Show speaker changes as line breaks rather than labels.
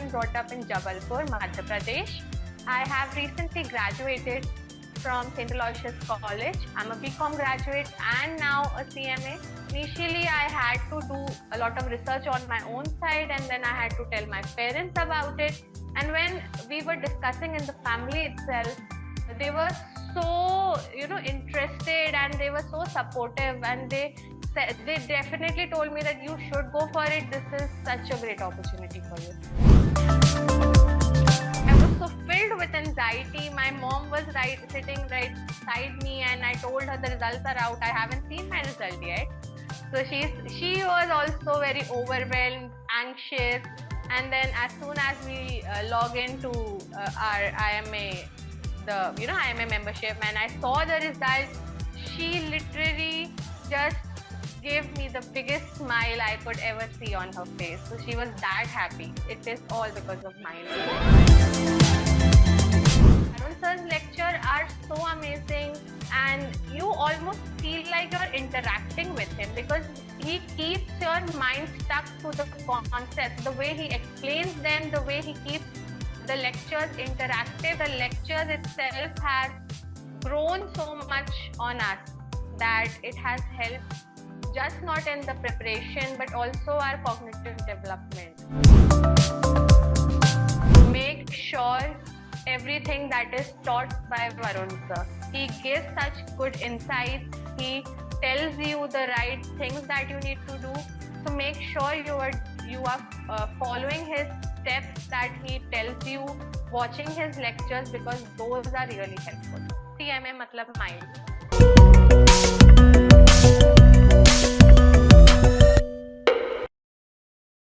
and brought up in Jabalpur, Madhya Pradesh. I have recently graduated from St. Aloysius College. I'm a BCom graduate and now a CMA. Initially, I had to do a lot of research on my own side, and then I had to tell my parents about it. And when we were discussing in the family itself, they were so interested, and they were so supportive, and they definitely told me that you should go for it. This is such a great opportunity for you. I was so filled with anxiety. My mom was sitting right beside me, and I told her the results are out. I haven't seen my result yet. So she was also very overwhelmed, anxious. And then as soon as we log into our IMA, the IMA membership, and I saw the results, she literally just gave me the biggest smile I could ever see on her face. So she was that happy. It is all because of mine. Arun sir's lecture are so amazing, and you almost feel like you're interacting with him because he keeps your mind stuck to the concepts, the way he explains them, the way he keeps the lectures interactive. The lectures itself has grown so much on us that it has helped just not in the preparation but also our cognitive development. Make sure everything that is taught by Varun sir. He gives such good insights. He tells you the right things that you need to do. So make sure you are following his steps that he tells you, watching his lectures, because those are really helpful. CMA matlab mind.